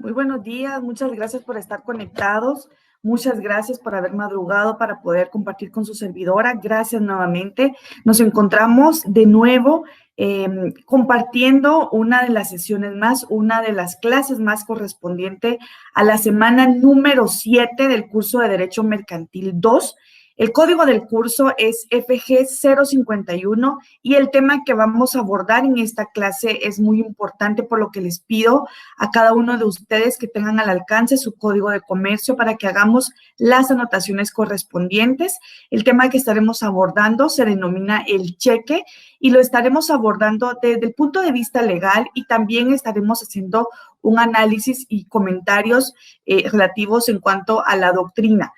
Muy buenos días, muchas gracias por estar conectados, muchas gracias por haber madrugado para poder compartir con su servidora. Gracias nuevamente. Nos encontramos de nuevo compartiendo una de las sesiones más, una de las clases más correspondiente a la semana número 7 del curso de Derecho Mercantil 2. El código del curso es FG 051 y el tema que vamos a abordar en esta clase es muy importante, por lo que les pido a cada uno de ustedes que tengan al alcance su código de comercio para que hagamos las anotaciones correspondientes. El tema que estaremos abordando se denomina el cheque y lo estaremos abordando desde el punto de vista legal y también estaremos haciendo un análisis y comentarios relativos en cuanto a la doctrina.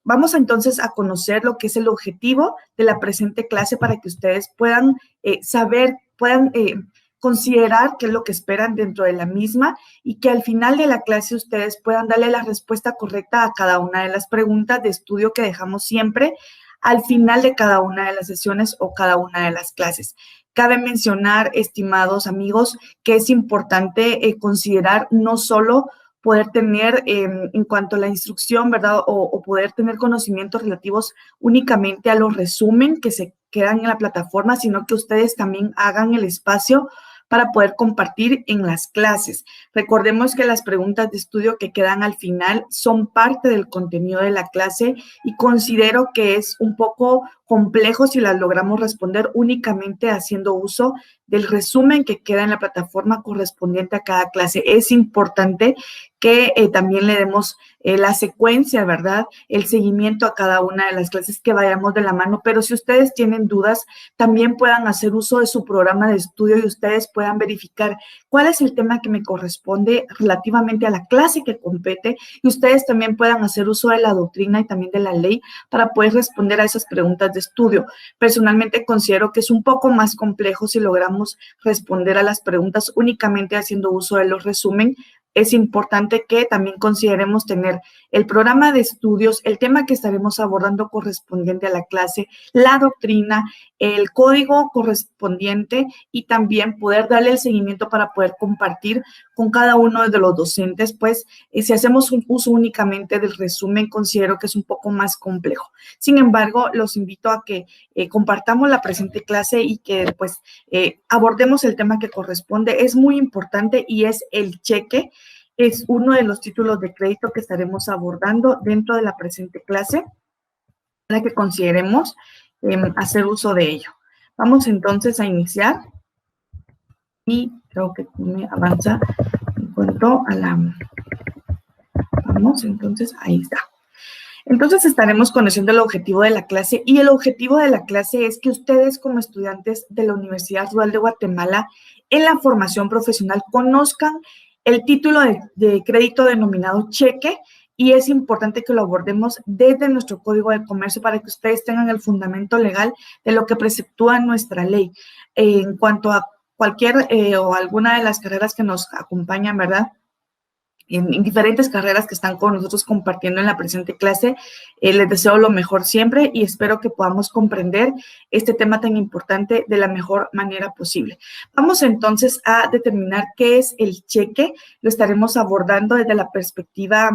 Vamos entonces a conocer lo que es el objetivo de la presente clase para que ustedes puedan saber, puedan considerar qué es lo que esperan dentro de la misma y que al final de la clase ustedes puedan darle la respuesta correcta a cada una de las preguntas de estudio que dejamos siempre al final de cada una de las sesiones o cada una de las clases. Cabe mencionar, estimados amigos, que es importante considerar no solo poder tener en cuanto a la instrucción, ¿verdad? O poder tener conocimientos relativos únicamente a los resumen que se quedan en la plataforma, sino que ustedes también hagan el espacio para poder compartir en las clases. Recordemos que las preguntas de estudio que quedan al final son parte del contenido de la clase y considero que es un poco complejo si las logramos responder únicamente haciendo uso del resumen que queda en la plataforma correspondiente a cada clase. Es importante que también le demos la secuencia, ¿verdad? El seguimiento a cada una de las clases, que vayamos de la mano, pero si ustedes tienen dudas, también puedan hacer uso de su programa de estudio y ustedes puedan verificar cuál es el tema que me corresponde relativamente a la clase que compete y ustedes también puedan hacer uso de la doctrina y también de la ley para poder responder a esas preguntas de estudio. Personalmente considero que es un poco más complejo si logramos responder a las preguntas únicamente haciendo uso de los resumen. Es importante que también consideremos tener el programa de estudios, el tema que estaremos abordando correspondiente a la clase, la doctrina, el código correspondiente y también poder darle el seguimiento para poder compartir con cada uno de los docentes, pues si hacemos un uso únicamente del resumen, considero que es un poco más complejo. Sin embargo, los invito a que compartamos la presente clase y que pues abordemos el tema que corresponde. Es muy importante y es el cheque. Es uno de los títulos de crédito que estaremos abordando dentro de la presente clase para que consideremos hacer uso de ello. Vamos entonces a iniciar y creo que me avanza en cuanto a la... Vamos, entonces ahí está. Entonces estaremos conociendo el objetivo de la clase y el objetivo de la clase es que ustedes como estudiantes de la Universidad Rural de Guatemala en la formación profesional conozcan el título de crédito denominado cheque y es importante que lo abordemos desde nuestro Código de Comercio para que ustedes tengan el fundamento legal de lo que preceptúa nuestra ley. En cuanto a cualquier o alguna de las carreras que nos acompañan, ¿verdad?, en diferentes carreras que están con nosotros compartiendo en la presente clase. Les deseo lo mejor siempre y espero que podamos comprender este tema tan importante de la mejor manera posible. Vamos entonces a determinar qué es el cheque. Lo estaremos abordando desde la perspectiva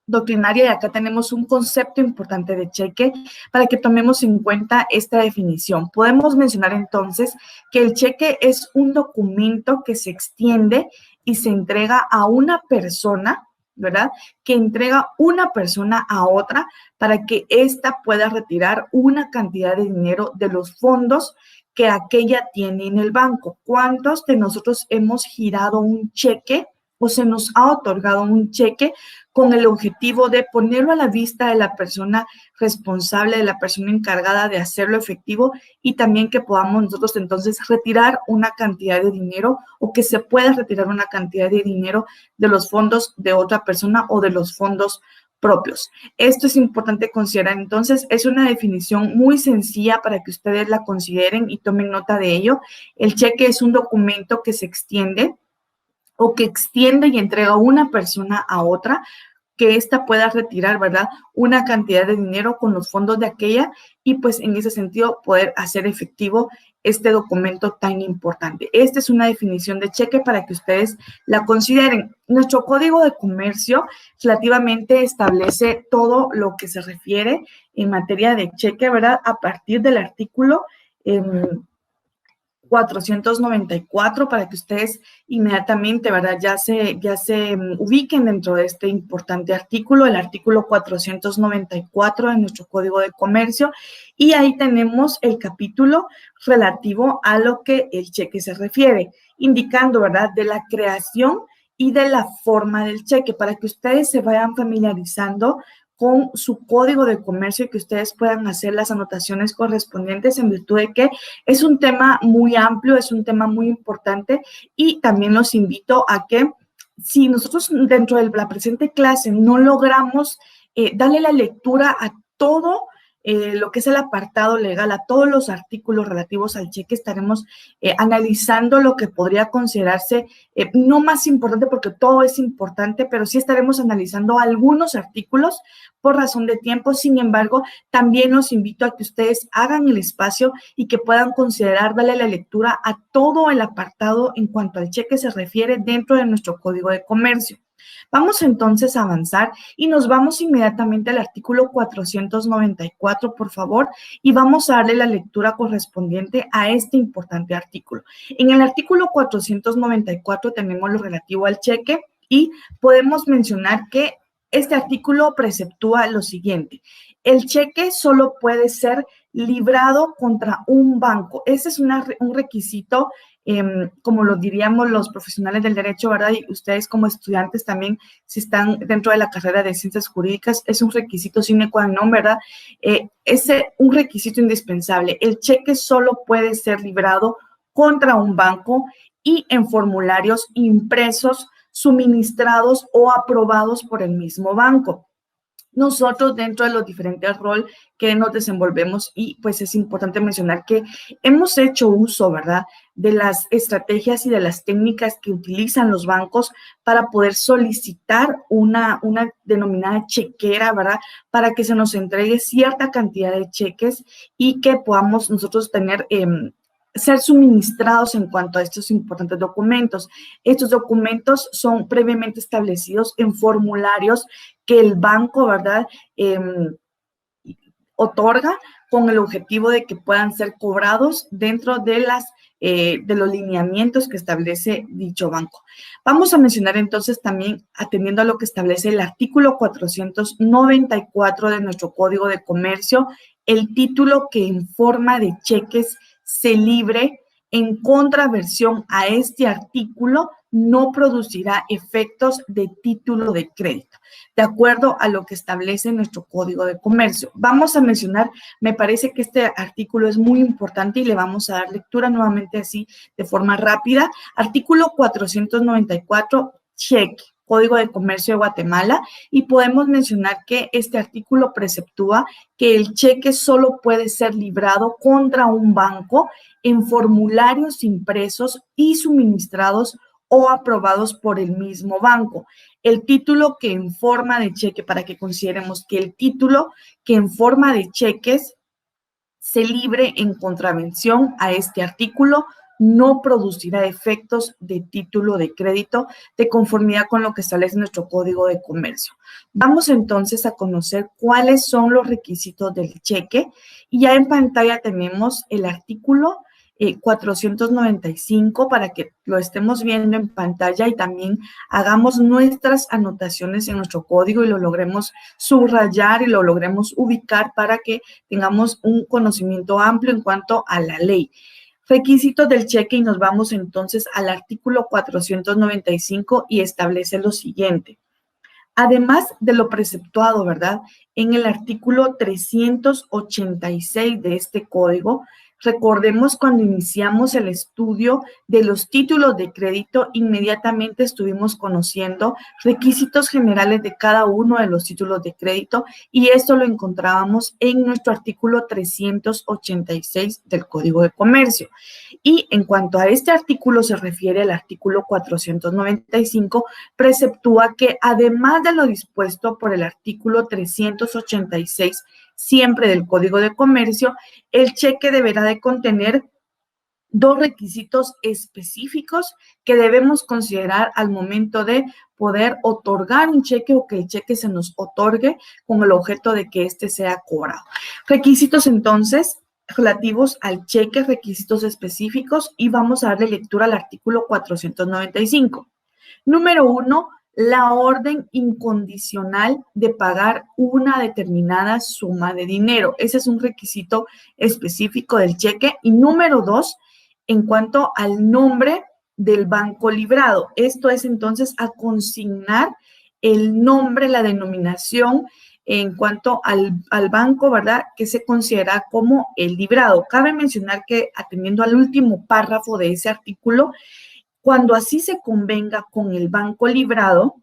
doctrinaria y acá tenemos un concepto importante de cheque para que tomemos en cuenta esta definición. Podemos mencionar entonces que el cheque es un documento que se extiende y se entrega a una persona, ¿verdad? Que entrega una persona a otra para que ésta pueda retirar una cantidad de dinero de los fondos que aquella tiene en el banco. ¿Cuántos de nosotros hemos girado un cheque o se nos ha otorgado un cheque con el objetivo de ponerlo a la vista de la persona responsable, de la persona encargada de hacerlo efectivo y también que podamos nosotros entonces retirar una cantidad de dinero o que se pueda retirar una cantidad de dinero de los fondos de otra persona o de los fondos propios? Esto es importante considerar. Entonces, es una definición muy sencilla para que ustedes la consideren y tomen nota de ello. El cheque es un documento que se extiende o que extiende y entrega una persona a otra que ésta pueda retirar, ¿verdad?, una cantidad de dinero con los fondos de aquella y pues en ese sentido poder hacer efectivo este documento tan importante. Esta es una definición de cheque para que ustedes la consideren. Nuestro Código de Comercio relativamente establece todo lo que se refiere en materia de cheque, ¿verdad?, a partir del artículo 494 para que ustedes inmediatamente, ¿verdad?, ya se ubiquen dentro de este importante artículo, el artículo 494 de nuestro Código de Comercio, y ahí tenemos el capítulo relativo a lo que el cheque se refiere, indicando, ¿verdad?, de la creación y de la forma del cheque, para que ustedes se vayan familiarizando con su código de comercio y que ustedes puedan hacer las anotaciones correspondientes en virtud de que es un tema muy amplio, es un tema muy importante y también los invito a que si nosotros dentro de la presente clase no logramos darle la lectura a todo lo que es el apartado legal, a todos los artículos relativos al cheque, estaremos analizando lo que podría considerarse no más importante porque todo es importante, pero sí estaremos analizando algunos artículos por razón de tiempo. Sin embargo, también los invito a que ustedes hagan el espacio y que puedan considerar darle la lectura a todo el apartado en cuanto al cheque se refiere dentro de nuestro Código de Comercio. Vamos entonces a avanzar y nos vamos inmediatamente al artículo 494, por favor, y vamos a darle la lectura correspondiente a este importante artículo. En el artículo 494 tenemos lo relativo al cheque y podemos mencionar que este artículo preceptúa lo siguiente: el cheque solo puede ser librado contra un banco. Ese es un requisito, como lo diríamos los profesionales del derecho, ¿verdad? Y ustedes como estudiantes también, si están dentro de la carrera de ciencias jurídicas, es un requisito sine qua non, ¿verdad? Es un requisito indispensable. El cheque solo puede ser librado contra un banco y en formularios impresos, suministrados o aprobados por el mismo banco. Nosotros dentro de los diferentes roles que nos desenvolvemos, y pues es importante mencionar que hemos hecho uso, ¿verdad?, de las estrategias y de las técnicas que utilizan los bancos para poder solicitar una denominada chequera, ¿verdad?, para que se nos entregue cierta cantidad de cheques y que podamos nosotros tener ser suministrados en cuanto a estos importantes documentos. Estos documentos son previamente establecidos en formularios que el banco, ¿verdad?, otorga con el objetivo de que puedan ser cobrados dentro de los lineamientos que establece dicho banco. Vamos a mencionar entonces también, atendiendo a lo que establece el artículo 494 de nuestro Código de Comercio, el título que en forma de cheques se libre en contraversión a este artículo no producirá efectos de título de crédito, de acuerdo a lo que establece nuestro Código de Comercio. Vamos a mencionar, me parece que este artículo es muy importante y le vamos a dar lectura nuevamente así de forma rápida. Artículo 494, cheque. Código de Comercio de Guatemala, y podemos mencionar que este artículo preceptúa que el cheque solo puede ser librado contra un banco en formularios impresos y suministrados o aprobados por el mismo banco. El título que en forma de cheque, para que consideremos que el título que en forma de cheques se libre en contravención a este artículo no producirá efectos de título de crédito de conformidad con lo que establece nuestro Código de Comercio. Vamos entonces a conocer cuáles son los requisitos del cheque, y ya en pantalla tenemos el artículo 495 para que lo estemos viendo en pantalla y también hagamos nuestras anotaciones en nuestro código y lo logremos subrayar y lo logremos ubicar para que tengamos un conocimiento amplio en cuanto a la ley. Requisitos del cheque, y nos vamos entonces al artículo 495 y establece lo siguiente. Además de lo preceptuado, ¿verdad?, en el artículo 386 de este código, Recordemos cuando iniciamos el estudio de los títulos de crédito, inmediatamente estuvimos conociendo requisitos generales de cada uno de los títulos de crédito y esto lo encontrábamos en nuestro artículo 386 del Código de Comercio. Y en cuanto a este artículo se refiere al artículo 495, preceptúa que además de lo dispuesto por el artículo 386 siempre del Código de Comercio, el cheque deberá de contener dos requisitos específicos que debemos considerar al momento de poder otorgar un cheque o que el cheque se nos otorgue con el objeto de que éste sea cobrado. Requisitos entonces relativos al cheque, requisitos específicos, y vamos a darle lectura al artículo 495. Número 1, la orden incondicional de pagar una determinada suma de dinero. Ese es un requisito específico del cheque. Y número 2, en cuanto al nombre del banco librado. Esto es entonces a consignar el nombre, la denominación en cuanto al banco, ¿verdad?, que se considera como el librado. Cabe mencionar que, atendiendo al último párrafo de ese artículo, cuando así se convenga con el banco librado,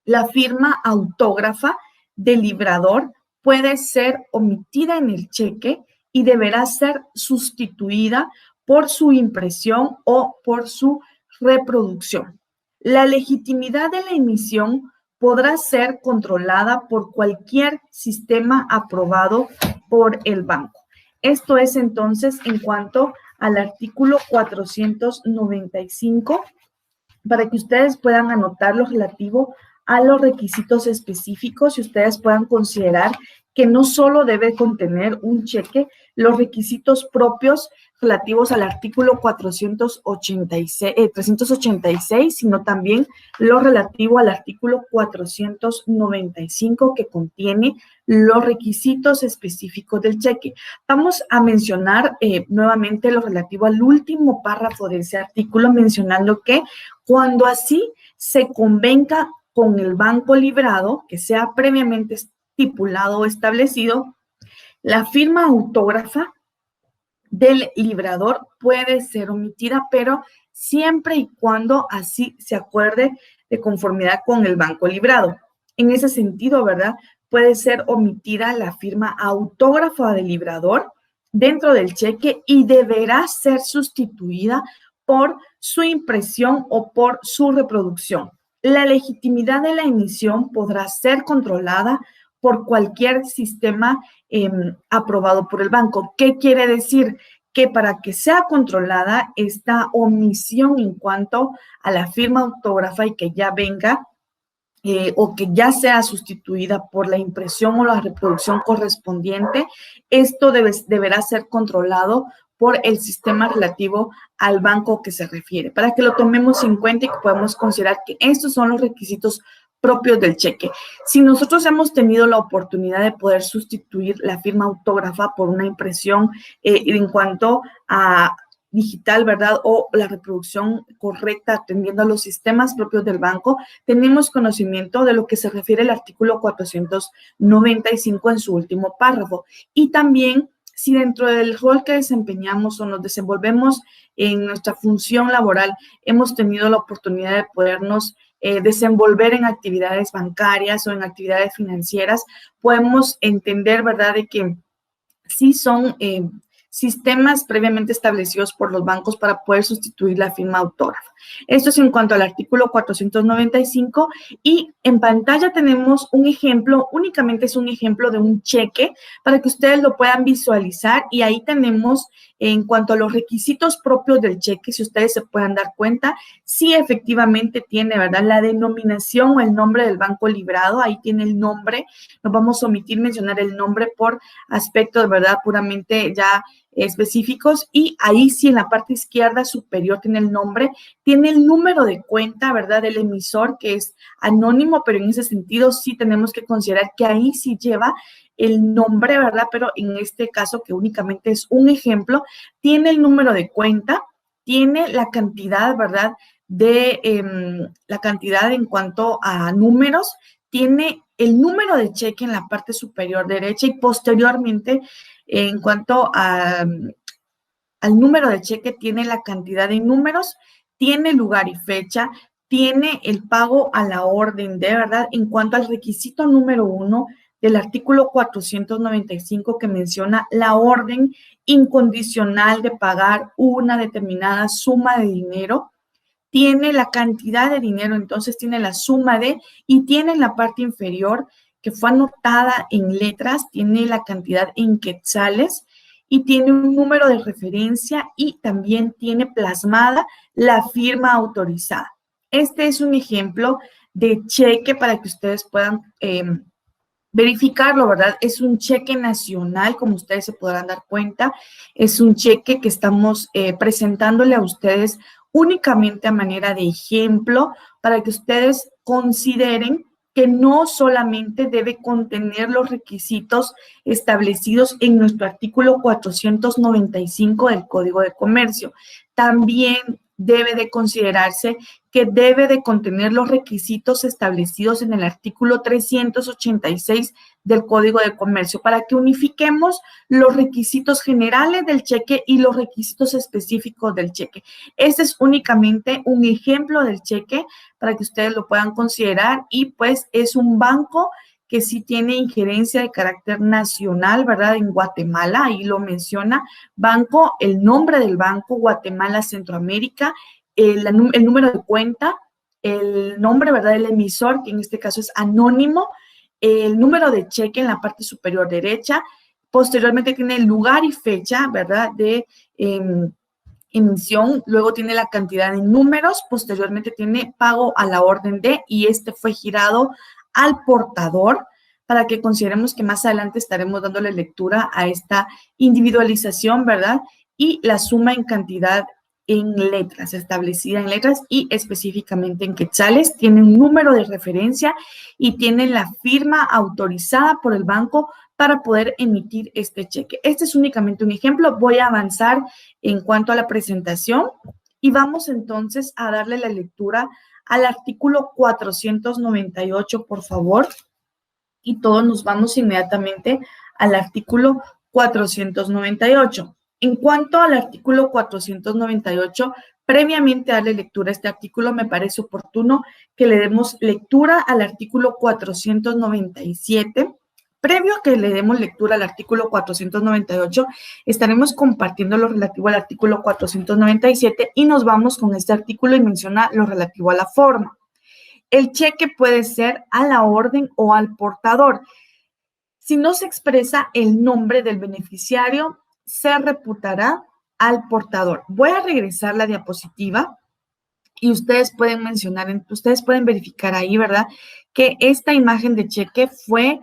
la firma autógrafa del librador puede ser omitida en el cheque y deberá ser sustituida por su impresión o por su reproducción. La legitimidad de la emisión podrá ser controlada por cualquier sistema aprobado por el banco. Esto es entonces en cuanto al artículo 495, para que ustedes puedan anotar lo relativo a los requisitos específicos y ustedes puedan considerar que no solo debe contener un cheque los requisitos propios relativos al artículo 386, sino también lo relativo al artículo 495 que contiene los requisitos específicos del cheque. Vamos a mencionar nuevamente lo relativo al último párrafo de ese artículo, mencionando que cuando así se convenga con el banco librado, que sea previamente estipulado o establecido, la firma autógrafa del librador puede ser omitida, pero siempre y cuando así se acuerde de conformidad con el banco librado. En ese sentido, ¿verdad?, puede ser omitida la firma autógrafa del librador dentro del cheque y deberá ser sustituida por su impresión o por su reproducción. La legitimidad de la emisión podrá ser controlada por cualquier sistema aprobado por el banco. ¿Qué quiere decir? Que para que sea controlada esta omisión en cuanto a la firma autógrafa y que ya venga o que ya sea sustituida por la impresión o la reproducción correspondiente, esto deberá ser controlado por el sistema relativo al banco que se refiere, para que lo tomemos en cuenta y que podamos considerar que estos son los requisitos propios del cheque. Si nosotros hemos tenido la oportunidad de poder sustituir la firma autógrafa por una impresión en cuanto a digital, ¿verdad?, o la reproducción correcta atendiendo a los sistemas propios del banco, tenemos conocimiento de lo que se refiere al artículo 495 en su último párrafo. Y también, si dentro del rol que desempeñamos o nos desenvolvemos en nuestra función laboral, hemos tenido la oportunidad de podernos desenvolver en actividades bancarias o en actividades financieras, podemos entender, ¿verdad?, de que sí son sistemas previamente establecidos por los bancos para poder sustituir la firma autógrafa. Esto es en cuanto al artículo 495 y en pantalla tenemos un ejemplo, únicamente es un ejemplo de un cheque para que ustedes lo puedan visualizar y ahí tenemos en cuanto a los requisitos propios del cheque, si ustedes se puedan dar cuenta, sí efectivamente tiene, ¿verdad?, la denominación o el nombre del banco librado, ahí tiene el nombre, no vamos a omitir mencionar el nombre por aspectos, ¿verdad?, puramente ya específicos, y ahí sí en la parte izquierda superior tiene el nombre, tiene el número de cuenta, ¿verdad?, del emisor, que es anónimo, pero en ese sentido sí tenemos que considerar que ahí sí lleva el nombre, ¿verdad? Pero en este caso, que únicamente es un ejemplo, tiene el número de cuenta, tiene la cantidad, ¿verdad?, de la cantidad en cuanto a números, tiene el número de cheque en la parte superior derecha y posteriormente en cuanto a al número de cheque, tiene la cantidad de números, tiene lugar y fecha, tiene el pago a la orden de verdad. En cuanto al requisito número 1 del artículo 495 que menciona la orden incondicional de pagar una determinada suma de dinero, tiene la cantidad de dinero, entonces tiene la suma de, y tiene en la parte inferior que fue anotada en letras, tiene la cantidad en quetzales y tiene un número de referencia y también tiene plasmada la firma autorizada. Este es un ejemplo de cheque para que ustedes puedan verificarlo, ¿verdad? Es un cheque nacional, como ustedes se podrán dar cuenta. Es un cheque que estamos presentándole a ustedes únicamente a manera de ejemplo para que ustedes consideren que no solamente debe contener los requisitos establecidos en nuestro artículo 495 del Código de Comercio, también debe de considerarse que debe de contener los requisitos establecidos en el artículo 386 del Código de Comercio para que unifiquemos los requisitos generales del cheque y los requisitos específicos del cheque. Este es únicamente un ejemplo del cheque para que ustedes lo puedan considerar y pues es un banco que sí tiene injerencia de carácter nacional, ¿verdad? En Guatemala, ahí lo menciona, banco, el nombre del banco, Guatemala Centroamérica, el número de cuenta, el nombre, ¿verdad? El emisor, que en este caso es anónimo, el número de cheque en la parte superior derecha, posteriormente tiene el lugar y fecha, ¿verdad? De emisión, luego tiene la cantidad de números, posteriormente tiene pago a la orden de, y este fue girado al portador, para que consideremos que más adelante estaremos dándole lectura a esta individualización, ¿verdad? Y la suma en cantidad en letras, establecida en letras y específicamente en quetzales, tiene un número de referencia y tiene la firma autorizada por el banco para poder emitir este cheque. Este es únicamente un ejemplo. Voy a avanzar en cuanto a la presentación y vamos entonces a darle la lectura al artículo 498, por favor, y todos nos vamos inmediatamente al artículo 498. En cuanto al artículo 498, previamente a darle lectura a este artículo, me parece oportuno que le demos lectura al artículo 497. Previo a que le demos lectura al artículo 498, estaremos compartiendo lo relativo al artículo 497 y nos vamos con este artículo y menciona lo relativo a la forma. El cheque puede ser a la orden o al portador. Si no se expresa el nombre del beneficiario, se reputará al portador. Voy a regresar la diapositiva y ustedes pueden mencionar, ustedes pueden verificar ahí, ¿verdad? Que esta imagen de cheque fue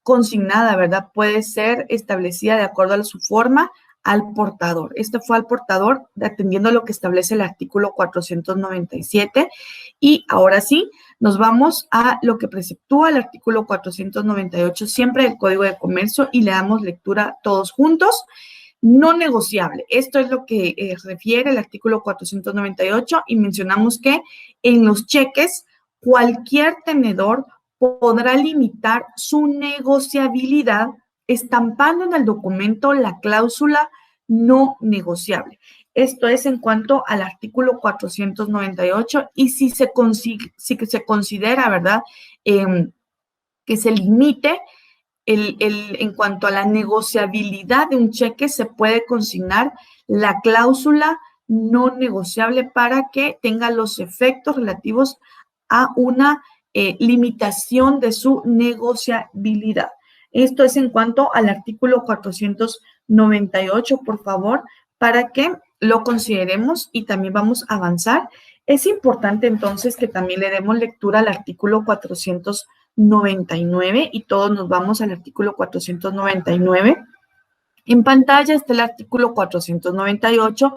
consignada, ¿verdad? Puede ser establecida de acuerdo a su forma al portador. Este fue al portador, atendiendo a lo que establece el artículo 497. Y ahora sí, nos vamos a lo que preceptúa el artículo 498, siempre del Código de Comercio, y le damos lectura todos juntos. No negociable. Esto es lo que refiere el artículo 498 y mencionamos que en los cheques cualquier tenedor podrá limitar su negociabilidad estampando en el documento la cláusula no negociable. Esto es en cuanto al artículo 498 y si se considera, ¿verdad?, que se limite en cuanto a la negociabilidad de un cheque, se puede consignar la cláusula no negociable para que tenga los efectos relativos a una limitación de su negociabilidad. Esto es en cuanto al artículo 498, por favor, para que lo consideremos y también vamos a avanzar. Es importante entonces que también le demos lectura al artículo 499 y todos nos vamos al artículo 499. En pantalla está el artículo 498,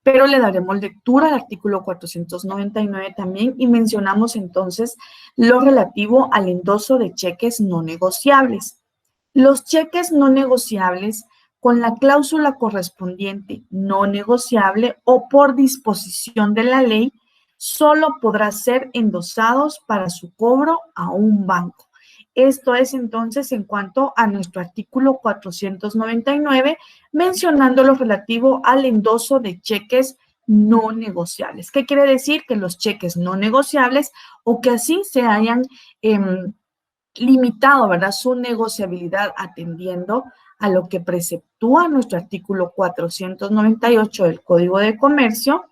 pero le daremos lectura al artículo 499 también y mencionamos entonces lo relativo al endoso de cheques no negociables. Los cheques no negociables con la cláusula correspondiente no negociable o por disposición de la ley solo podrán ser endosados para su cobro a un banco. Esto es entonces en cuanto a nuestro artículo 499, mencionando lo relativo al endoso de cheques no negociables. ¿Qué quiere decir? Que los cheques no negociables o que así se hayan limitado, ¿verdad?, su negociabilidad atendiendo a lo que preceptúa nuestro artículo 498 del Código de Comercio.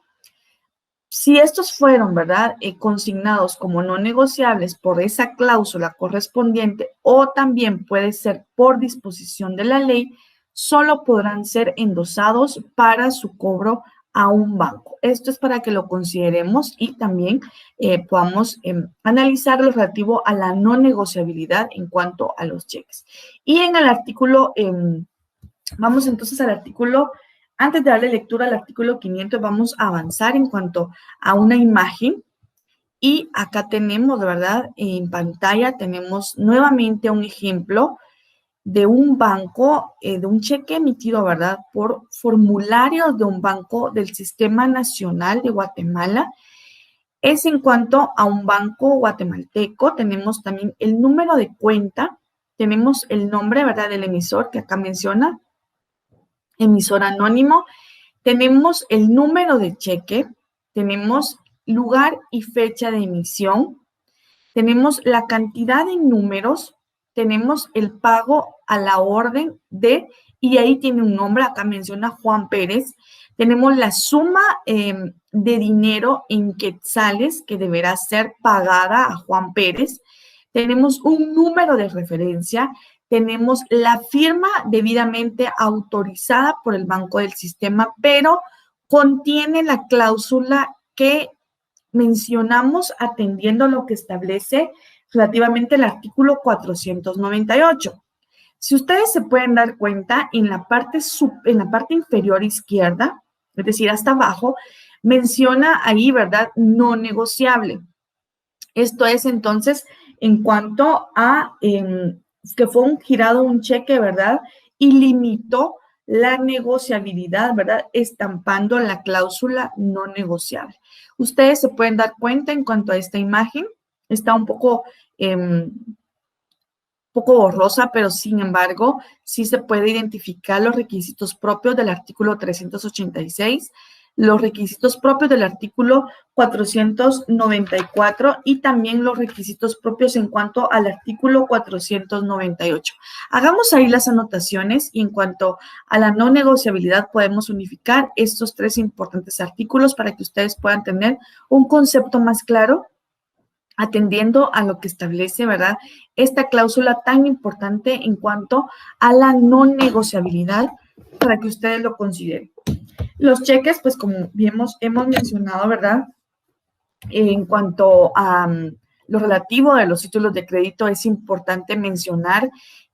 Si estos fueron, ¿verdad?, consignados como no negociables por esa cláusula correspondiente o también puede ser por disposición de la ley, solo podrán ser endosados para su cobro a un banco. Esto es para que lo consideremos y también podamos analizar lo relativo a la no negociabilidad en cuanto a los cheques. Y en el artículo, vamos entonces al artículo. Antes de darle lectura al artículo 500, vamos a avanzar en cuanto a una imagen. Y acá tenemos, de verdad, en pantalla tenemos nuevamente un ejemplo de un banco, de un cheque emitido, ¿verdad?, por formularios de un banco del Sistema Nacional de Guatemala. Es en cuanto a un banco guatemalteco. Tenemos también el número de cuenta, tenemos el nombre, ¿verdad?, del emisor que acá menciona, emisor anónimo, tenemos el número de cheque, tenemos lugar y fecha de emisión, tenemos la cantidad en números, tenemos el pago a la orden de, y ahí tiene un nombre, acá menciona Juan Pérez, tenemos la suma de dinero en quetzales que deberá ser pagada a Juan Pérez, tenemos un número de referencia, tenemos la firma debidamente autorizada por el Banco del Sistema, pero contiene la cláusula que mencionamos atendiendo lo que establece relativamente el artículo 498. Si ustedes se pueden dar cuenta, en la parte inferior izquierda, es decir, hasta abajo, menciona ahí, ¿verdad?, no negociable. Esto es entonces en cuanto a que fue girado un cheque, ¿verdad?, y limitó la negociabilidad, ¿verdad?, estampando la cláusula no negociable. Ustedes se pueden dar cuenta en cuanto a esta imagen, está un poco borrosa, pero sin embargo, sí se puede identificar los requisitos propios del artículo 386, los requisitos propios del artículo 494 y también los requisitos propios en cuanto al artículo 498. Hagamos ahí las anotaciones y en cuanto a la no negociabilidad podemos unificar estos tres importantes artículos para que ustedes puedan tener un concepto más claro atendiendo a lo que establece, ¿verdad?, esta cláusula tan importante en cuanto a la no negociabilidad para que ustedes lo consideren. Los cheques, pues como bien hemos mencionado, ¿verdad?, en cuanto a lo relativo de los títulos de crédito, es importante mencionar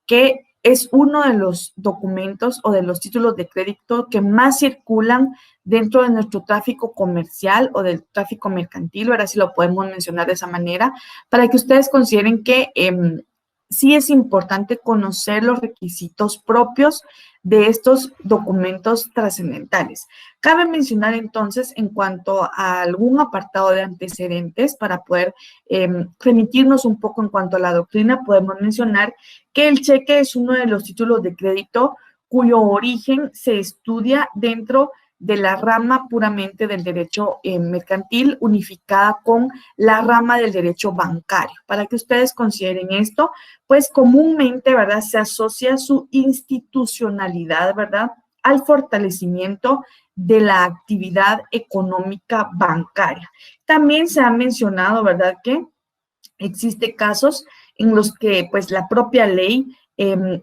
que es uno de los documentos o de los títulos de crédito que más circulan dentro de nuestro tráfico comercial o del tráfico mercantil, ahora sí lo podemos mencionar de esa manera, para que ustedes consideren que sí es importante conocer los requisitos propios de estos documentos trascendentales. Cabe mencionar entonces en cuanto a algún apartado de antecedentes para poder remitirnos un poco en cuanto a la doctrina, podemos mencionar que el cheque es uno de los títulos de crédito cuyo origen se estudia dentro de la rama puramente del derecho mercantil unificada con la rama del derecho bancario. Para que ustedes consideren esto, pues comúnmente, ¿verdad?, se asocia su institucionalidad, ¿verdad?, al fortalecimiento de la actividad económica bancaria. También se ha mencionado, ¿verdad?, que existen casos en los que, pues, la propia ley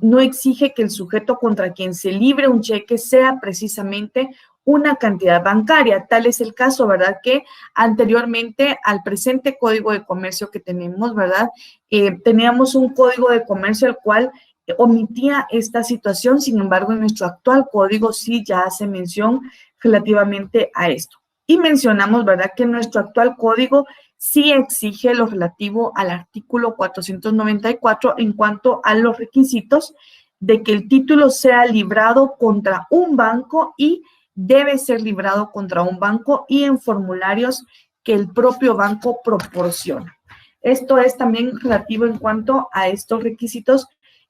no exige que el sujeto contra quien se libre un cheque sea precisamente una cantidad bancaria. Tal es el caso, ¿verdad?, que anteriormente al presente Código de Comercio que tenemos, ¿verdad?, teníamos un Código de Comercio el cual omitía esta situación. Sin embargo, en nuestro actual código sí ya hace mención relativamente a esto. Y mencionamos, ¿verdad?, que nuestro actual código sí exige lo relativo al artículo 494 en cuanto a los requisitos de que el título sea librado contra un banco y debe ser librado contra un banco y en formularios que el propio banco proporciona. Esto es también relativo en cuanto a estos requisitos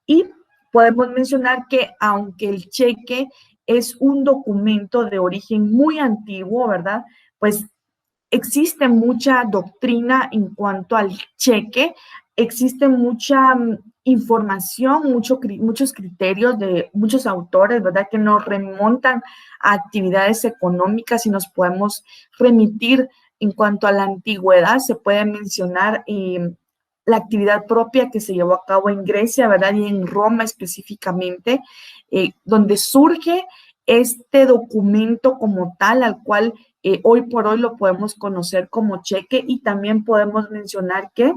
y podemos mencionar que aunque el cheque es un documento de origen muy antiguo, ¿verdad? Pues existe mucha doctrina en cuanto al cheque, existe mucha información, muchos criterios de muchos autores, ¿verdad? Que nos remontan a actividades económicas y nos podemos remitir en cuanto a la antigüedad. Se puede mencionar la actividad propia que se llevó a cabo en Grecia, ¿verdad? Y en Roma específicamente, donde surge este documento como tal, al cual hoy por hoy lo podemos conocer como cheque, y también podemos mencionar que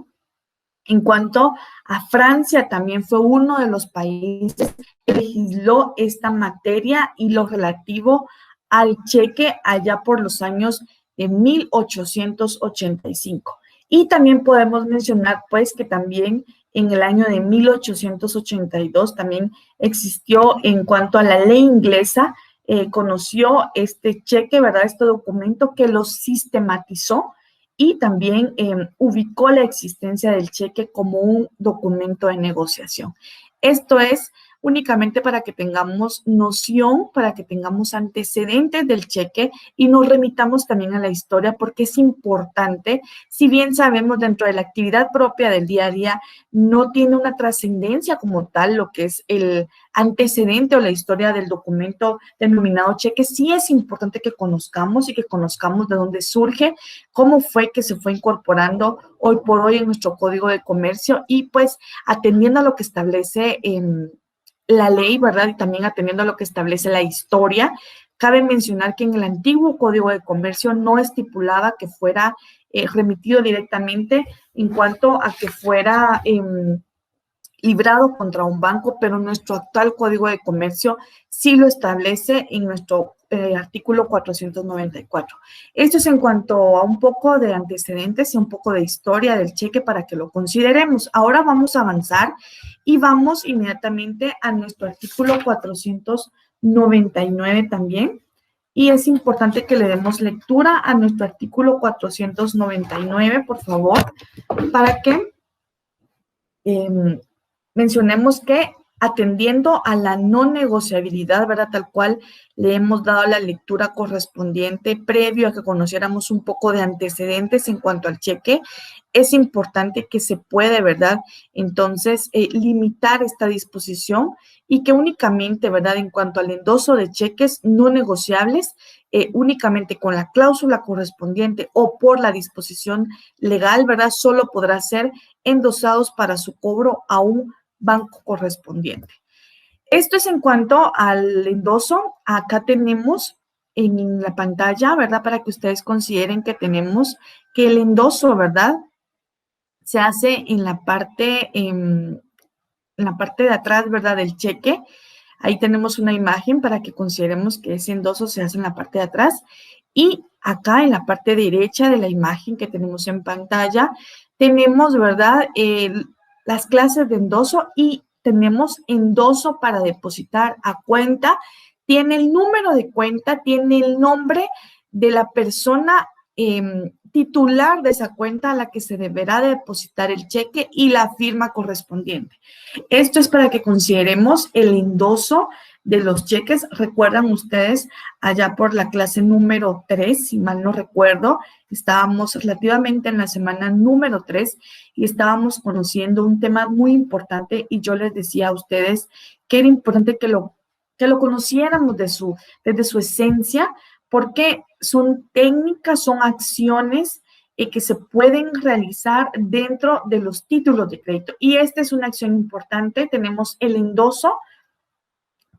en cuanto a Francia, también fue uno de los países que legisló esta materia y lo relativo al cheque allá por los años de 1885. Y también podemos mencionar pues que también en el año de 1882 también existió en cuanto a la ley inglesa, conoció este cheque, ¿verdad? Este documento que lo sistematizó y también ubicó la existencia del cheque como un documento de negociación. Esto es únicamente para que tengamos noción, para que tengamos antecedentes del cheque y nos remitamos también a la historia, porque es importante. Si bien sabemos dentro de la actividad propia del día a día, no tiene una trascendencia como tal lo que es el antecedente o la historia del documento denominado cheque. Sí es importante que conozcamos y que conozcamos de dónde surge, cómo fue que se fue incorporando hoy por hoy en nuestro Código de Comercio y pues atendiendo a lo que establece la ley, ¿verdad? Y también atendiendo a lo que establece la historia. Cabe mencionar que en el antiguo Código de Comercio no estipulaba que fuera remitido directamente en cuanto a que fuera librado contra un banco, pero nuestro actual Código de Comercio sí lo establece en nuestro artículo 494. Esto es en cuanto a un poco de antecedentes y un poco de historia del cheque para que lo consideremos. Ahora vamos a avanzar y vamos inmediatamente a nuestro artículo 499 también. Y es importante que le demos lectura a nuestro artículo 499, por favor, para que mencionemos que atendiendo a la no negociabilidad, ¿verdad? Tal cual le hemos dado la lectura correspondiente previo a que conociéramos un poco de antecedentes en cuanto al cheque, es importante que se puede, ¿verdad? Entonces, limitar esta disposición y que únicamente, ¿verdad? En cuanto al endoso de cheques no negociables, únicamente con la cláusula correspondiente o por la disposición legal, ¿verdad? Solo podrá ser endosados para su cobro a un banco correspondiente. Esto es en cuanto al endoso. Acá tenemos en la pantalla, ¿verdad? Para que ustedes consideren que tenemos que el endoso, ¿verdad? Se hace en la parte de atrás, ¿verdad? Del cheque. Ahí tenemos una imagen para que consideremos que ese endoso se hace en la parte de atrás. Y acá en la parte derecha de la imagen que tenemos en pantalla, tenemos, ¿verdad? Las clases de endoso y tenemos endoso para depositar a cuenta. Tiene el número de cuenta, tiene el nombre de la persona titular de esa cuenta a la que se deberá depositar el cheque y la firma correspondiente. Esto es para que consideremos el endoso de los cheques. Recuerdan ustedes, allá por la clase número 3, si mal no recuerdo, estábamos relativamente en la semana número 3 y estábamos conociendo un tema muy importante y yo les decía a ustedes que era importante que lo conociéramos desde su esencia, porque son técnicas, son acciones que se pueden realizar dentro de los títulos de crédito. Y esta es una acción importante. Tenemos el endoso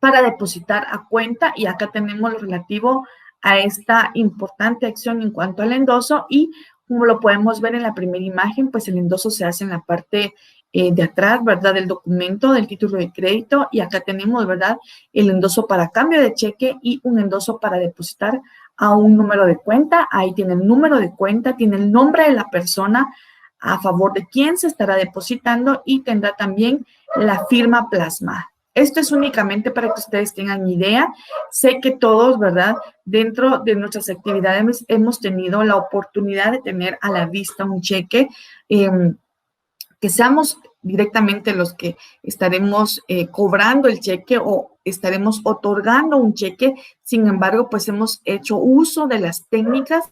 para depositar a cuenta y acá tenemos lo relativo a esta importante acción en cuanto al endoso y como lo podemos ver en la primera imagen, pues el endoso se hace en la parte de atrás, ¿verdad? Del documento, del título de crédito y acá tenemos, ¿verdad? El endoso para cambio de cheque y un endoso para depositar a un número de cuenta. Ahí tiene el número de cuenta, tiene el nombre de la persona a favor de quien se estará depositando y tendrá también la firma plasmada. Esto es únicamente para que ustedes tengan idea. Sé que todos, ¿verdad? Dentro de nuestras actividades hemos tenido la oportunidad de tener a la vista un cheque. que seamos directamente los que estaremos cobrando el cheque o estaremos otorgando un cheque. Sin embargo, pues hemos hecho uso de las técnicas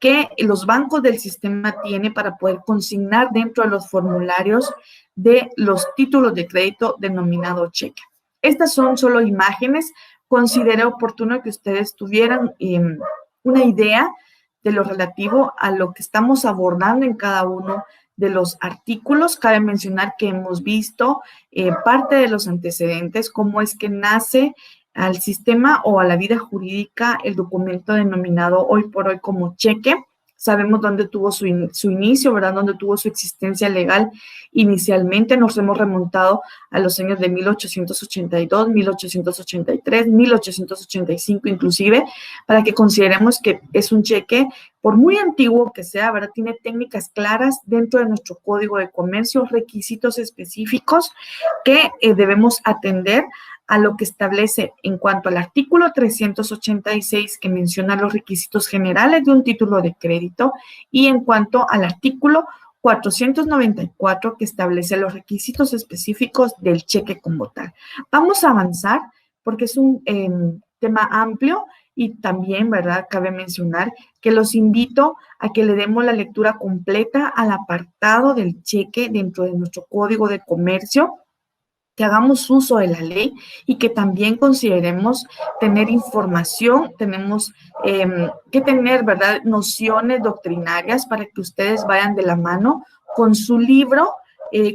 que los bancos del sistema tienen para poder consignar dentro de los formularios de los títulos de crédito denominado cheque. Estas son solo imágenes. Consideré oportuno que ustedes tuvieran una idea de lo relativo a lo que estamos abordando en cada uno de los artículos. Cabe mencionar que hemos visto parte de los antecedentes, cómo es que nace al sistema o a la vida jurídica el documento denominado hoy por hoy como cheque. Sabemos dónde tuvo su inicio, ¿verdad? Dónde tuvo su existencia legal inicialmente. Nos hemos remontado a los años de 1882, 1883, 1885 inclusive, para que consideremos que es un cheque, por muy antiguo que sea, ¿verdad? Tiene técnicas claras dentro de nuestro Código de Comercio, requisitos específicos que debemos atender a lo que establece en cuanto al artículo 386, que menciona los requisitos generales de un título de crédito, y en cuanto al artículo 494, que establece los requisitos específicos del cheque como tal. Vamos a avanzar porque es un tema amplio y también, ¿verdad? Cabe mencionar que los invito a que le demos la lectura completa al apartado del cheque dentro de nuestro Código de Comercio, que hagamos uso de la ley y que también consideremos tener información. Tenemos que tener, ¿verdad?, nociones doctrinarias para que ustedes vayan de la mano con su libro,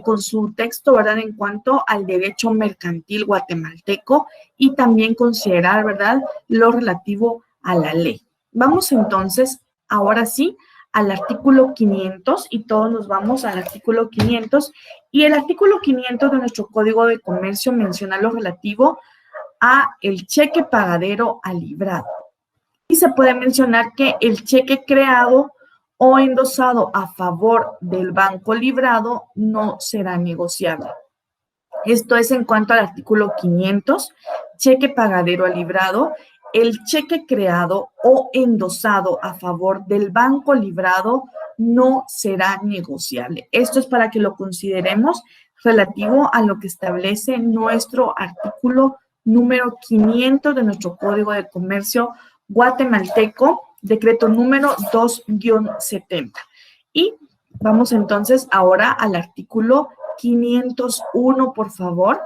con su texto, ¿verdad?, en cuanto al derecho mercantil guatemalteco, y también considerar, ¿verdad?, lo relativo a la ley. Vamos entonces, ahora sí, al artículo 500, y todos nos vamos al artículo 500, y el artículo 500 de nuestro Código de Comercio menciona lo relativo a el cheque pagadero a librado. Y se puede mencionar que el cheque creado o endosado a favor del banco librado no será negociable. Esto es en cuanto al artículo 500, cheque pagadero a librado. El cheque creado o endosado a favor del banco librado no será negociable. Esto es para que lo consideremos relativo a lo que establece nuestro artículo número 500 de nuestro Código de Comercio guatemalteco, decreto número 2-70. Y vamos entonces ahora al artículo 501, por favor.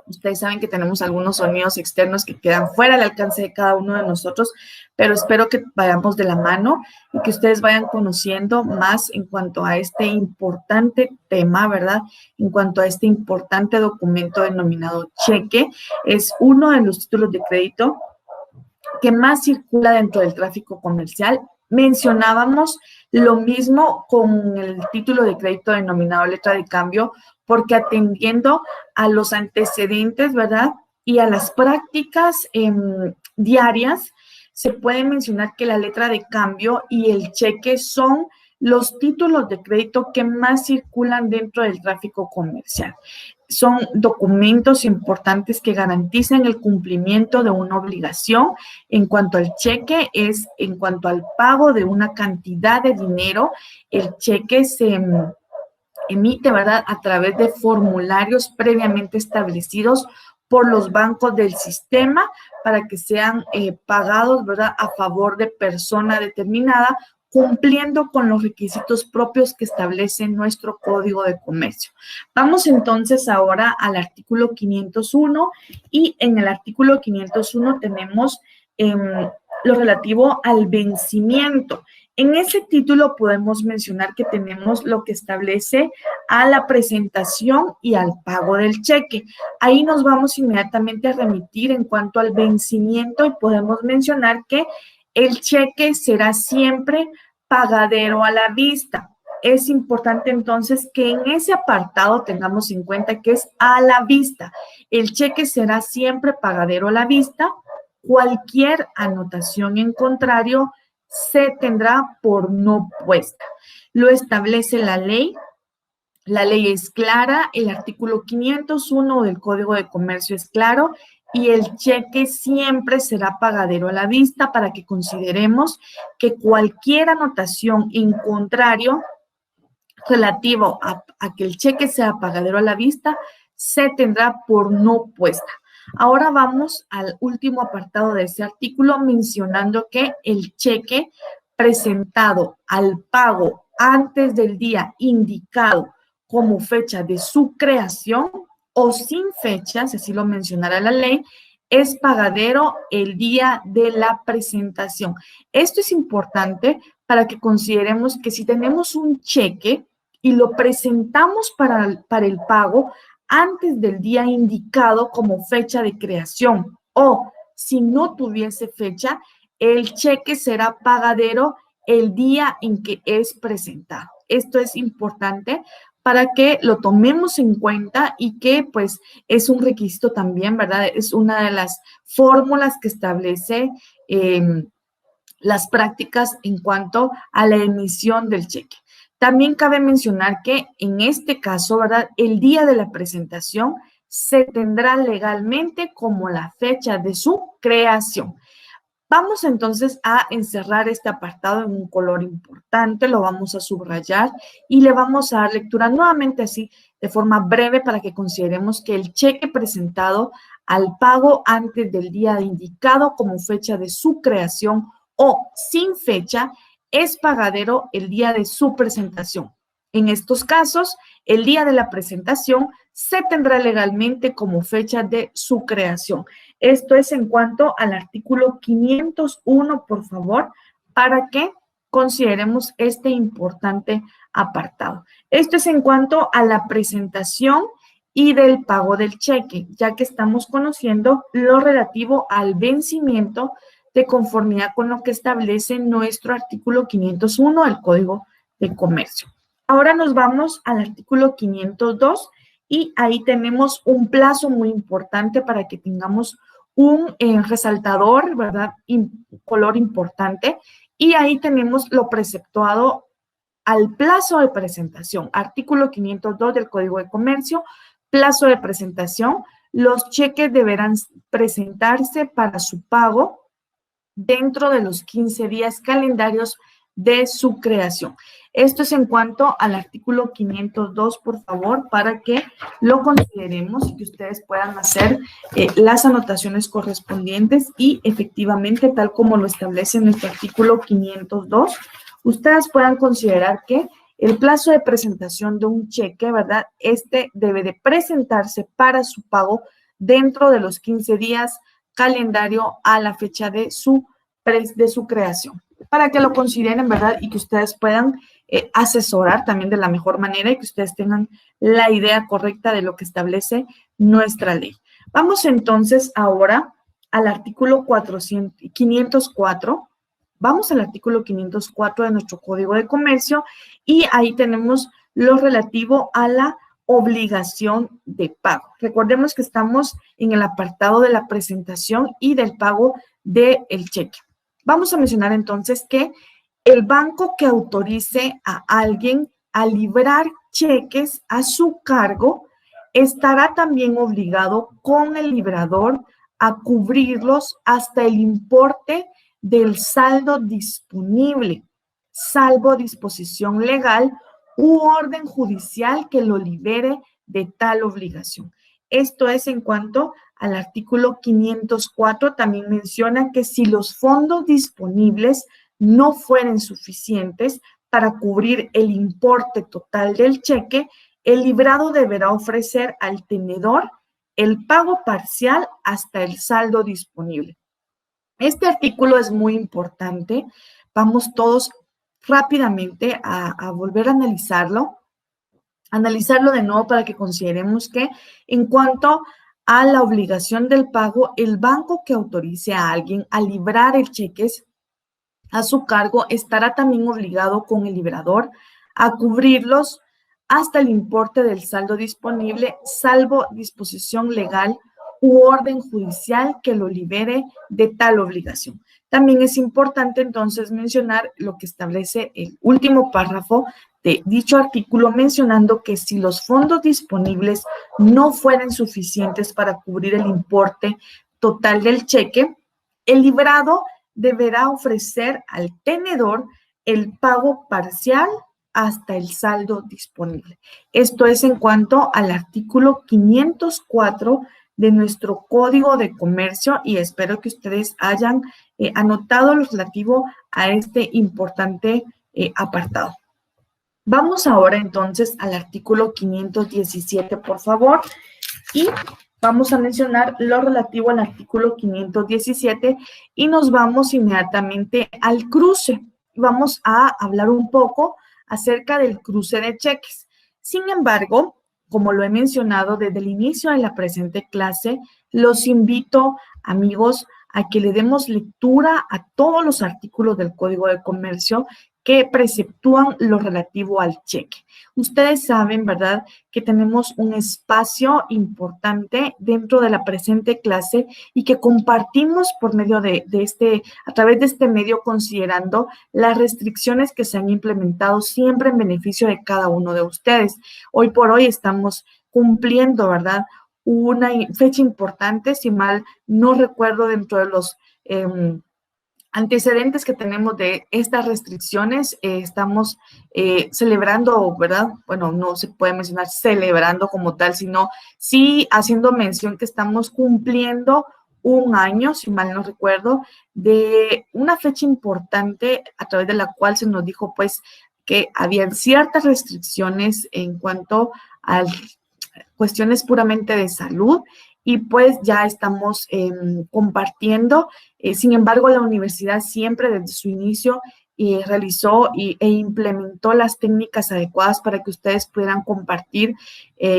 Ustedes saben que tenemos algunos sonidos externos que quedan fuera del alcance de cada uno de nosotros, pero espero que vayamos de la mano y que ustedes vayan conociendo más en cuanto a este importante tema, ¿verdad? En cuanto a este importante documento denominado cheque. Es uno de los títulos de crédito que más circula dentro del tráfico comercial. Mencionábamos lo mismo con el título de crédito denominado letra de cambio, porque atendiendo a los antecedentes, ¿verdad?, y a las prácticas diarias, se puede mencionar que la letra de cambio y el cheque son los títulos de crédito que más circulan dentro del tráfico comercial. Son documentos importantes que garantizan el cumplimiento de una obligación. En cuanto al cheque, es en cuanto al pago de una cantidad de dinero. El cheque se emite, ¿verdad?, a través de formularios previamente establecidos por los bancos del sistema para que sean pagados, ¿verdad?, a favor de persona determinada, cumpliendo con los requisitos propios que establece nuestro Código de Comercio. Vamos entonces ahora al artículo 501, y en el artículo 501 tenemos lo relativo al vencimiento. En ese título podemos mencionar que tenemos lo que establece a la presentación y al pago del cheque. Ahí nos vamos inmediatamente a remitir en cuanto al vencimiento y podemos mencionar que el cheque será siempre pagadero a la vista. Es importante entonces que en ese apartado tengamos en cuenta que es a la vista. El cheque será siempre pagadero a la vista. Cualquier anotación en contrario se tendrá por no puesta. Lo establece la ley. La ley es clara. El artículo 501 del Código de Comercio es claro. Y el cheque siempre será pagadero a la vista, para que consideremos que cualquier anotación en contrario relativo a que el cheque sea pagadero a la vista, se tendrá por no puesta. Ahora vamos al último apartado de ese artículo mencionando que el cheque presentado al pago antes del día indicado como fecha de su creación o sin fecha, si así lo mencionara la ley, es pagadero el día de la presentación. Esto es importante para que consideremos que si tenemos un cheque y lo presentamos para el pago antes del día indicado como fecha de creación o si no tuviese fecha, el cheque será pagadero el día en que es presentado. Esto es importante para que lo tomemos en cuenta y que pues es un requisito también, ¿verdad? Es una de las fórmulas que establece las prácticas en cuanto a la emisión del cheque. También cabe mencionar que en este caso, ¿verdad? El día de la presentación se tendrá legalmente como la fecha de su creación. Vamos entonces a encerrar este apartado en un color importante, lo vamos a subrayar y le vamos a dar lectura nuevamente así de forma breve para que consideremos que el cheque presentado al pago antes del día indicado como fecha de su creación o sin fecha es pagadero el día de su presentación. En estos casos, el día de la presentación se tendrá legalmente como fecha de su creación. Esto es en cuanto al artículo 501, por favor, para que consideremos este importante apartado. Esto es en cuanto a la presentación y del pago del cheque, ya que estamos conociendo lo relativo al vencimiento de conformidad con lo que establece nuestro artículo 501 del Código de Comercio. Ahora nos vamos al artículo 502 y ahí tenemos un plazo muy importante para que tengamos un resaltador, ¿verdad? Color importante. Y ahí tenemos lo preceptuado al plazo de presentación. Artículo 502 del Código de Comercio, plazo de presentación. Los cheques deberán presentarse para su pago dentro de los 15 días calendarios de su creación. Esto es en cuanto al artículo 502, por favor, para que lo consideremos y que ustedes puedan hacer las anotaciones correspondientes y efectivamente, tal como lo establece nuestro artículo 502, ustedes puedan considerar que el plazo de presentación de un cheque, ¿verdad? Este debe de presentarse para su pago dentro de los 15 días calendario a la fecha de su creación, para que lo consideren, ¿verdad? Y que ustedes puedan asesorar también de la mejor manera y que ustedes tengan la idea correcta de lo que establece nuestra ley. Vamos entonces ahora al artículo 504. Vamos al artículo 504 de nuestro Código de Comercio y ahí tenemos lo relativo a la obligación de pago. Recordemos que estamos en el apartado de la presentación y del pago del cheque. Vamos a mencionar entonces que el banco que autorice a alguien a librar cheques a su cargo estará también obligado con el librador a cubrirlos hasta el importe del saldo disponible, salvo disposición legal u orden judicial que lo libere de tal obligación. Esto es en cuanto al artículo 504, también menciona que si los fondos disponibles no fueren suficientes para cubrir el importe total del cheque, el librado deberá ofrecer al tenedor el pago parcial hasta el saldo disponible. Este artículo es muy importante. Vamos todos rápidamente a volver a analizarlo de nuevo para que consideremos que en cuanto a la obligación del pago, el banco que autorice a alguien a librar el cheque a su cargo estará también obligado con el librador a cubrirlos hasta el importe del saldo disponible, salvo disposición legal u orden judicial que lo libere de tal obligación. También es importante entonces mencionar lo que establece el último párrafo de dicho artículo, mencionando que si los fondos disponibles no fueran suficientes para cubrir el importe total del cheque, el librado deberá ofrecer al tenedor el pago parcial hasta el saldo disponible. Esto es en cuanto al artículo 504 de nuestro Código de Comercio y espero que ustedes hayan anotado lo relativo a este importante apartado. Vamos ahora entonces al artículo 517, por favor, y vamos a mencionar lo relativo al artículo 517 y nos vamos inmediatamente al cruce. Vamos a hablar un poco acerca del cruce de cheques. Sin embargo, como lo he mencionado desde el inicio de la presente clase, los invito, amigos, a que le demos lectura a todos los artículos del Código de Comercio que preceptúan lo relativo al cheque. Ustedes saben, ¿verdad?, que tenemos un espacio importante dentro de la presente clase y que compartimos por medio a través de este medio, considerando las restricciones que se han implementado siempre en beneficio de cada uno de ustedes. Hoy por hoy estamos cumpliendo, ¿verdad?, una fecha importante, si mal no recuerdo, dentro de los antecedentes que tenemos de estas restricciones, estamos celebrando, ¿verdad? Bueno, no se puede mencionar celebrando como tal, sino sí haciendo mención que estamos cumpliendo un año, si mal no recuerdo, de una fecha importante a través de la cual se nos dijo, pues, que habían ciertas restricciones en cuanto a cuestiones puramente de salud y pues ya estamos compartiendo. Sin embargo, la universidad siempre desde su inicio realizó e implementó las técnicas adecuadas para que ustedes pudieran compartir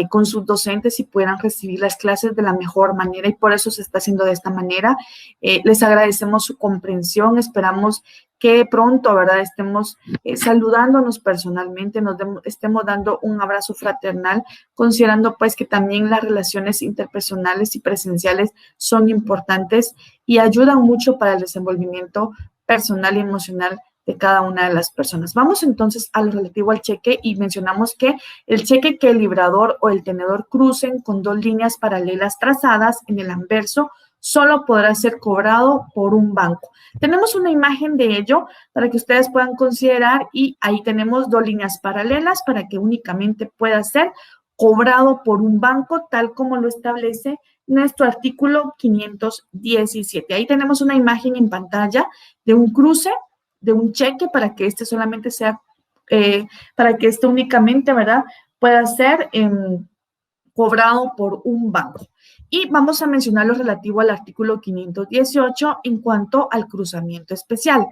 con sus docentes y pudieran recibir las clases de la mejor manera y por eso se está haciendo de esta manera. Les agradecemos su comprensión, esperamos que pronto, ¿verdad?, estemos saludándonos personalmente, estemos dando un abrazo fraternal, considerando pues que también las relaciones interpersonales y presenciales son importantes y ayudan mucho para el desenvolvimiento personal y emocional de cada una de las personas. Vamos entonces a lo relativo al cheque y mencionamos que el cheque que el librador o el tenedor crucen con dos líneas paralelas trazadas en el anverso solo podrá ser cobrado por un banco. Tenemos una imagen de ello para que ustedes puedan considerar y ahí tenemos dos líneas paralelas para que únicamente pueda ser cobrado por un banco tal como lo establece nuestro artículo 517. Ahí tenemos una imagen en pantalla de un cruce, de un cheque para que este solamente sea, para que este únicamente, ¿verdad?, pueda ser cobrado por un banco. Y vamos a mencionar lo relativo al artículo 518 en cuanto al cruzamiento especial.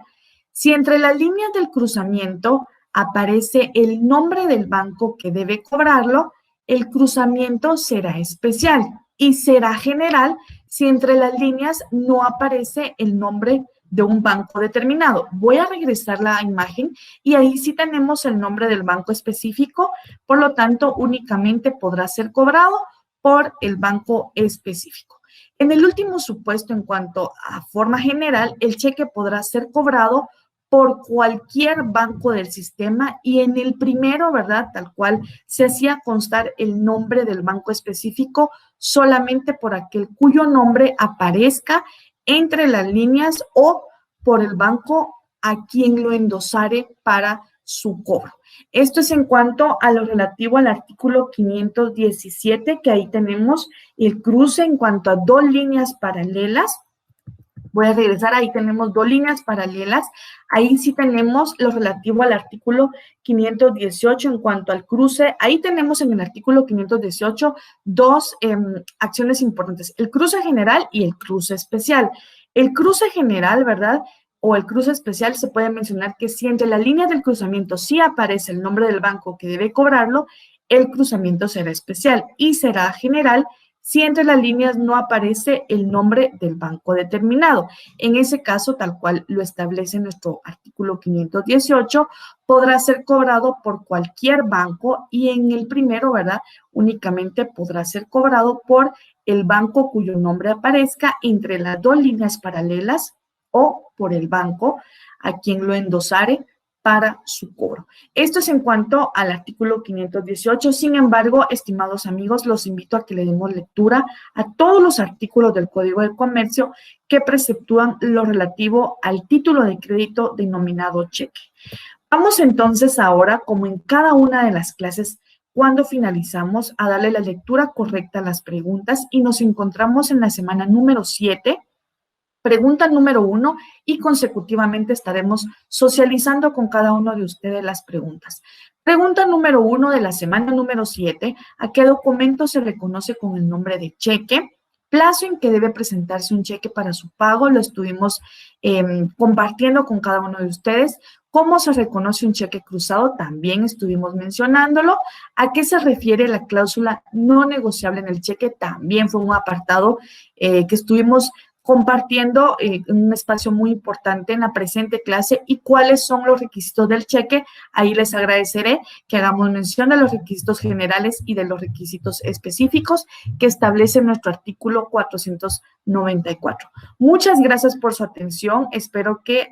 Si entre las líneas del cruzamiento aparece el nombre del banco que debe cobrarlo, el cruzamiento será especial y será general si entre las líneas no aparece el nombre de un banco determinado. Voy a regresar la imagen y ahí sí tenemos el nombre del banco específico, por lo tanto, únicamente podrá ser cobrado por el banco específico. En el último supuesto, en cuanto a forma general, el cheque podrá ser cobrado por cualquier banco del sistema y en el primero, ¿verdad?, tal cual se hacía constar el nombre del banco específico solamente por aquel cuyo nombre aparezca entre las líneas o por el banco a quien lo endosare para su cobro. Esto es en cuanto a lo relativo al artículo 517, que ahí tenemos el cruce en cuanto a dos líneas paralelas. Voy a regresar, ahí tenemos dos líneas paralelas. Ahí sí tenemos lo relativo al artículo 518 en cuanto al cruce. Ahí tenemos en el artículo 518 dos acciones importantes, el cruce general y el cruce especial. El cruce general, ¿verdad?, o el cruce especial, se puede mencionar que si entre la línea del cruzamiento sí aparece el nombre del banco que debe cobrarlo, el cruzamiento será especial y será general si entre las líneas no aparece el nombre del banco determinado. En ese caso, tal cual lo establece nuestro artículo 518, podrá ser cobrado por cualquier banco y en el primero, ¿verdad?, únicamente podrá ser cobrado por el banco cuyo nombre aparezca entre las dos líneas paralelas o por el banco a quien lo endosare para su cobro. Esto es en cuanto al artículo 518. Sin embargo, estimados amigos, los invito a que le demos lectura a todos los artículos del Código de Comercio que preceptúan lo relativo al título de crédito denominado cheque. Vamos entonces ahora, como en cada una de las clases, cuando finalizamos, a darle la lectura correcta a las preguntas y nos encontramos en la semana número 7, pregunta número 1, y consecutivamente estaremos socializando con cada uno de ustedes las preguntas. Pregunta número 1 de la semana número 7, ¿a qué documento se le conoce con el nombre de cheque? Plazo en que debe presentarse un cheque para su pago, lo estuvimos compartiendo con cada uno de ustedes. ¿Cómo se reconoce un cheque cruzado? También estuvimos mencionándolo. ¿A qué se refiere la cláusula no negociable en el cheque? También fue un apartado que estuvimos compartiendo un espacio muy importante en la presente clase. ¿Y cuáles son los requisitos del cheque? Ahí les agradeceré que hagamos mención de los requisitos generales y de los requisitos específicos que establece nuestro artículo 494. Muchas gracias por su atención. Espero que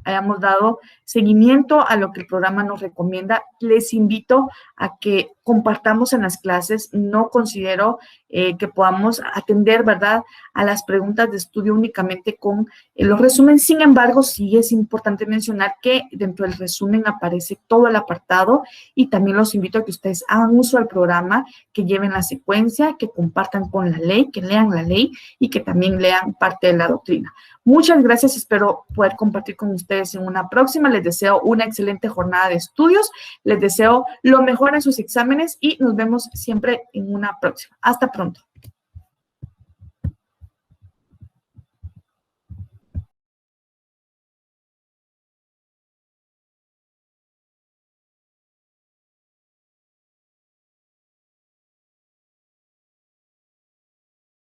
hayamos dado seguimiento a lo que el programa nos recomienda. Les invito a que compartamos en las clases. No considero que podamos atender, ¿verdad?, a las preguntas de estudio únicamente con los resúmenes. Sin embargo, sí es importante mencionar que dentro del resumen aparece todo el apartado y también los invito a que ustedes hagan uso del programa, que lleven la secuencia, que compartan con la ley, que lean la ley y que también lean parte de la doctrina. Muchas gracias, espero poder compartir con ustedes en una próxima. Les deseo una excelente jornada de estudios, les deseo lo mejor en sus exámenes y nos vemos siempre en una próxima. Hasta pronto.